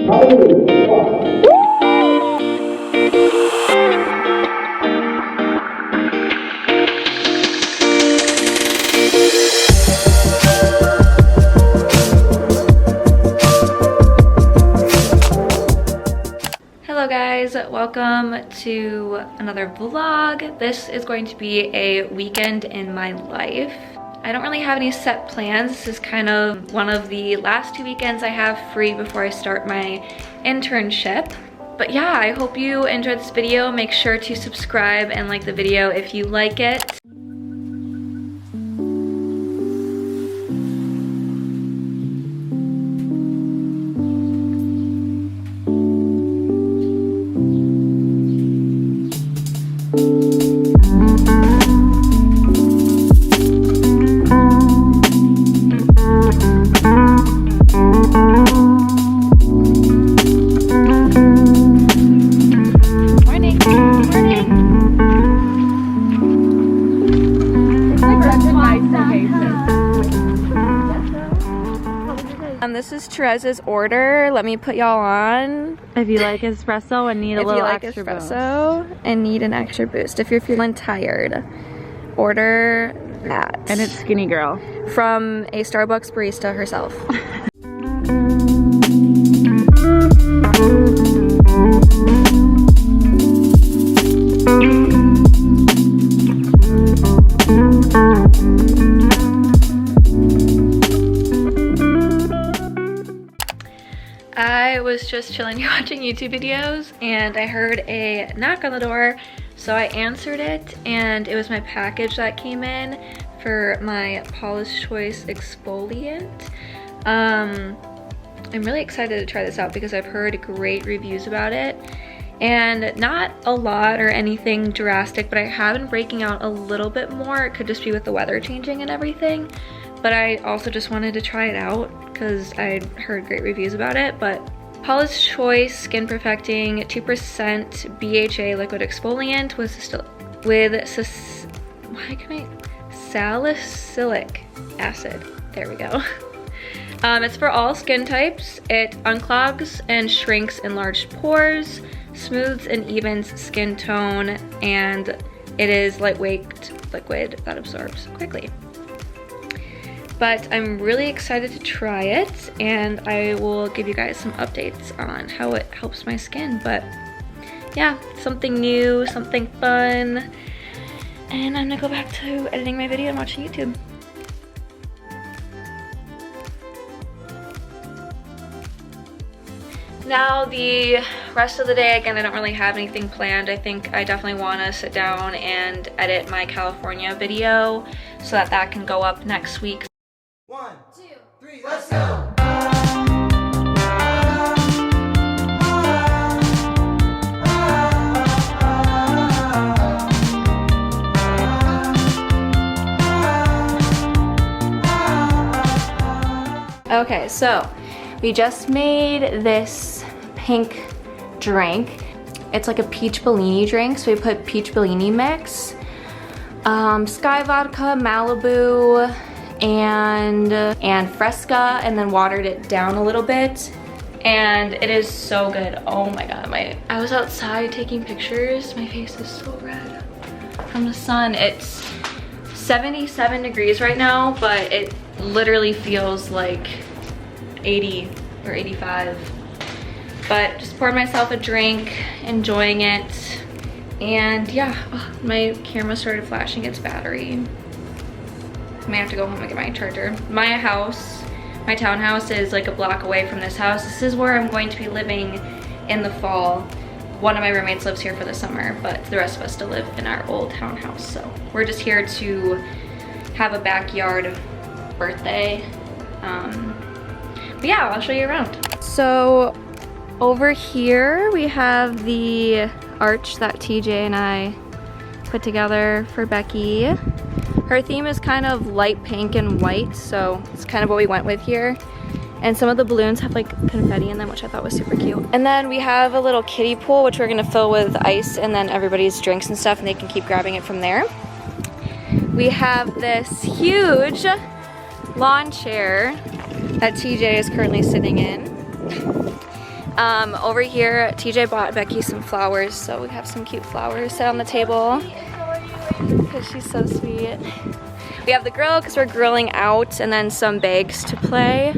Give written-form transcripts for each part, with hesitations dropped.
Hello guys, welcome to another vlog. This is going to be a weekend in my life. I don't really have any set plans. This is kind of one of the last 2 weekends I have free before I start my internship. But yeah, I hope you enjoyed this video. Make sure to subscribe and like the video if you like it. This is Therese's order. Let me put y'all on. If you like espresso and need a little extra boost. And need an extra boost. If you're feeling tired, order that. And it's Skinny Girl. From a Starbucks barista herself. I was just chilling here watching YouTube videos and I heard a knock on the door, so I answered it and it was my package that came in for my Paula's Choice exfoliant. I'm really excited to try this out because I've heard great reviews about it, and not a lot or anything drastic, but I have been breaking out a little bit more. It could just be with the weather changing and everything, but I also just wanted to try it out because I'd heard great reviews about it. But Paula's Choice Skin Perfecting 2% BHA liquid exfoliant with salicylic acid. There we go. It's for all skin types. It unclogs and shrinks enlarged pores, smooths and evens skin tone, and it is lightweight liquid that absorbs quickly. But I'm really excited to try it, and I will give you guys some updates on how it helps my skin. But yeah, something new, something fun, and I'm gonna go back to editing my video and watching YouTube. Now the rest of the day, again, I don't really have anything planned. I think I definitely want to sit down and edit my California video so that that can go up next week. 1, 2, 3, let's go! Okay, so we just made this pink drink. It's like a peach Bellini drink, so we put peach Bellini mix, Sky Vodka, Malibu, and Fresca, and then watered it down a little bit, and it is so good. Oh my god, I was outside taking pictures. My face is so red from the sun. It's 77 degrees right now, but it literally feels like 80 or 85. But just poured myself a drink, enjoying it, and yeah, my camera started flashing its battery. I may have to go home and get my charger. My house, my townhouse is like a block away from this house. This is where I'm going to be living in the fall. One of my roommates lives here for the summer, but the rest of us still live in our old townhouse. So we're just here to have a backyard birthday. But yeah, I'll show you around. So over here we have the arch that TJ and I put together for Becky. Her theme is kind of light pink and white, so it's kind of what we went with here. And some of the balloons have like confetti in them, which I thought was super cute. And then we have a little kiddie pool, which we're gonna fill with ice and then everybody's drinks and stuff, and they can keep grabbing it from there. We have this huge lawn chair that TJ is currently sitting in. Over here, TJ bought Becky some flowers, so we have some cute flowers set on the table because she's so sweet. We have the grill because we're grilling out, and then some bags to play.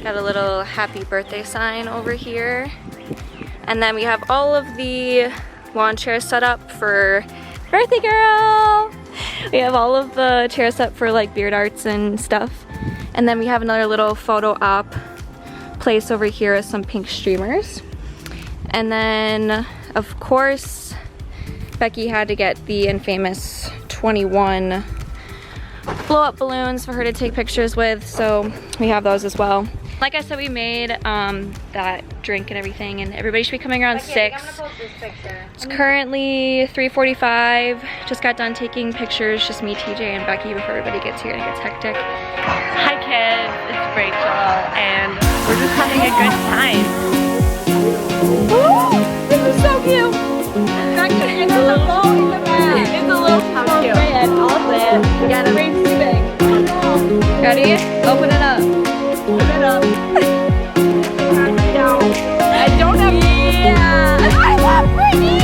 Got a little happy birthday sign over here. And then we have all of the lawn chairs set up for birthday girl. We have all of the chairs set for like beard arts and stuff. And then we have another little photo op place over here with some pink streamers. And then of course Becky had to get the infamous 21 blow up balloons for her to take pictures with, so we have those as well. Like I said, we made that drink and everything, and everybody should be coming around 6. I'm gonna post this picture. It's currently 3:45. Just got done taking pictures, just me, TJ, and Becky before everybody gets here and it gets hectic. Hi kids, it's Rachel, and we're just having a good time. Woo! This is so cute! Actually, it's a little bow in the back. It's a little How cute. red. I'll say it. You gotta reach too big. Ready? Open it up. Open it up. I don't have. Yeah. I love Brittany.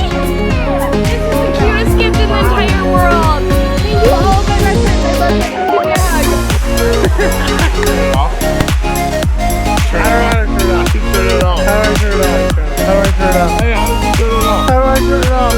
This is the cutest gift in the entire world. Thank you all of my best friends. I love you. How do I turn it off? How do I turn it off? How do I turn it off? Hey, how do I turn it off? How do I turn it off?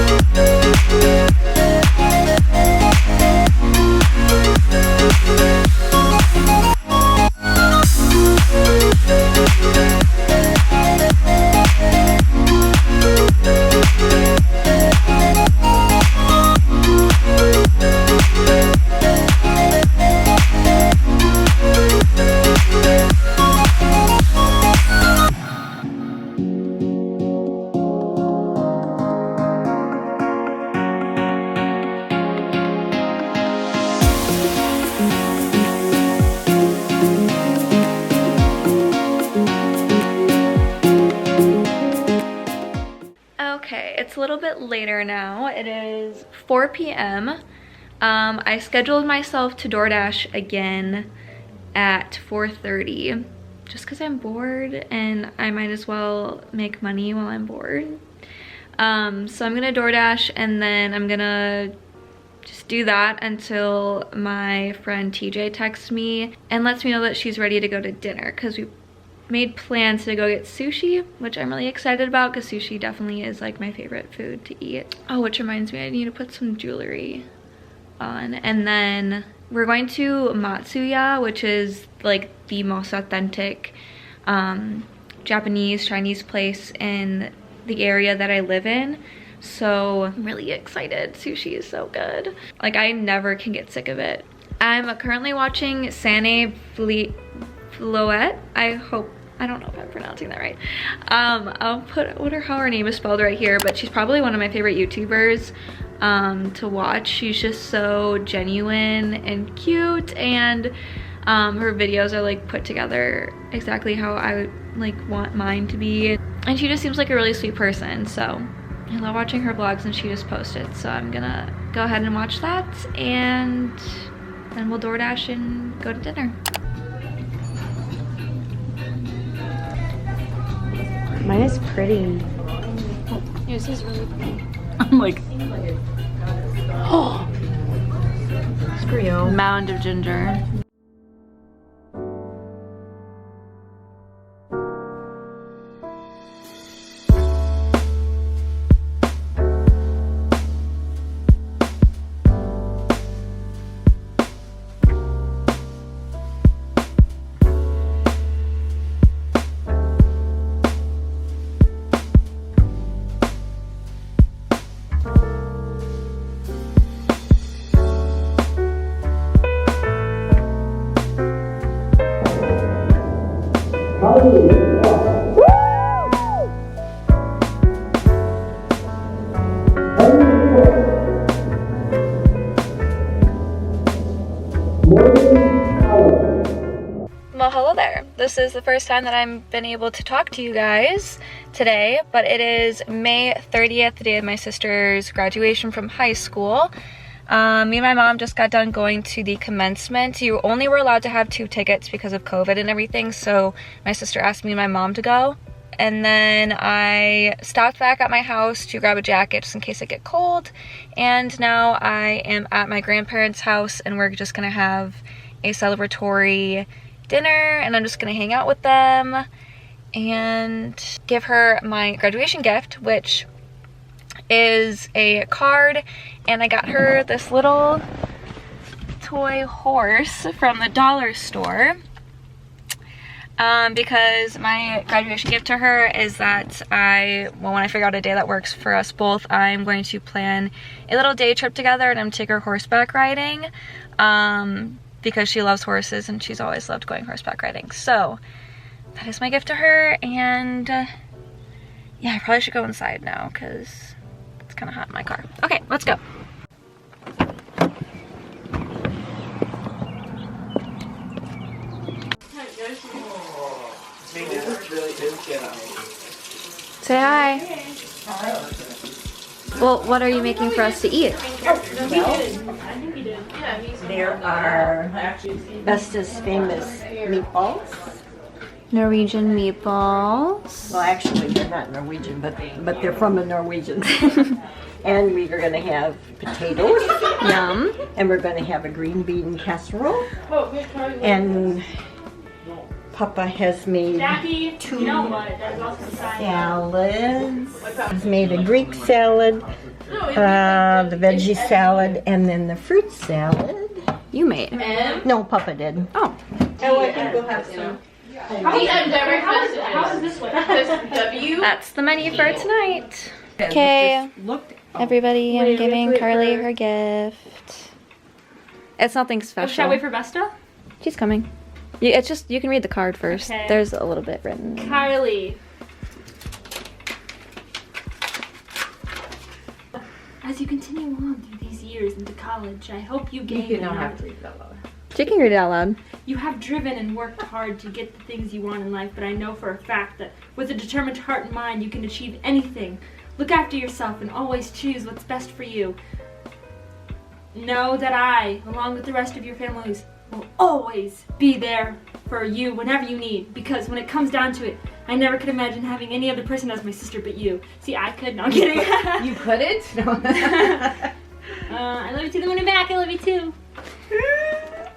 Okay, it's a little bit later now. It is 4 p.m. I scheduled myself to DoorDash again at 4:30 just because I'm bored and I might as well make money while I'm bored. So I'm gonna DoorDash and then I'm gonna just do that until my friend TJ texts me and lets me know that she's ready to go to dinner, because we made plans to go get sushi, which I'm really excited about because sushi definitely is like my favorite food to eat. Oh, which reminds me, I need to put some jewelry on. And then we're going to Matsuya, which is like the most authentic Japanese Chinese place in the area that I live in. So I'm really excited. Sushi is so good. Like, I never can get sick of it. I'm currently watching Sane Floette. I don't know if I'm pronouncing that right. I'll put how her name is spelled right here, but she's probably one of my favorite YouTubers to watch. She's just so genuine and cute, and her videos are like put together exactly how I would like want mine to be. And she just seems like a really sweet person, so I love watching her vlogs, and she just posted. So I'm gonna go ahead and watch that, and then we'll DoorDash and go to dinner. Mine is pretty. Yours is really pretty. I'm like, Oh, screw you. mound of ginger. Well, hello there. This is the first time that I've been able to talk to you guys today, but it is May 30th, the day of my sister's graduation from high school. Me and my mom just got done going to the commencement. You only were allowed to have 2 tickets because of COVID and everything, so my sister asked me and my mom to go. and then I stopped back at my house to grab a jacket just in case I get cold. And now I am at my grandparents' house, and we're just gonna have a celebratory dinner, and I'm just gonna hang out with them and give her my graduation gift, which is a card. And I got her this little toy horse from the dollar store because my graduation gift to her is that when I figure out a day that works for us both, I'm going to plan a little day trip together, and I'm taking her horseback riding because she loves horses and she's always loved going horseback riding. So that is my gift to her, and yeah, I probably should go inside now because it's kind of hot in my car. Okay, let's go. Say hi. Well, what are you making for us to eat? There are Vesta's famous meatballs. Norwegian meatballs. Well, actually, they're not Norwegian, but they're from a Norwegian. And we are going to have potatoes. Yum. And we're going to have a green bean casserole. And Papa has made two salads. He's made a Greek salad, the veggie salad, and then the fruit salad. You made. No, Papa did. Oh. Oh, I think we'll have some. How is this one? That's the menu for tonight. Okay, everybody, I'm giving Carly her gift. It's nothing special. Shall we wait for Vesta? She's coming. It's just, you can read the card first. Okay. There's a little bit written. Kylie. As you continue on through these years into college, I hope you gain the knowledge. She can read it out loud. You have driven and worked hard to get the things you want in life, but I know for a fact that with a determined heart and mind, you can achieve anything. Look after yourself and always choose what's best for you. Know that I, along with the rest of your families, will always be there for you whenever you need, because when it comes down to it, I never could imagine having any other person as my sister but you. See, I could. No, I'm kidding. You couldn't? No. I love you to the moon and back. I love you too.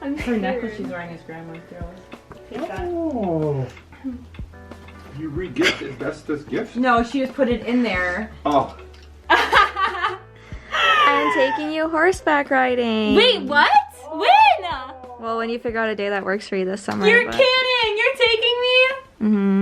Her necklace she's wearing is grandma's girl. Oh. You re-gifted Vesta's gift? No, she just put it in there. Oh. I'm taking you horseback riding. Wait, what? When? Well, when you figure out a day that works for you this summer. You're kidding! You're taking me? Mm-hmm.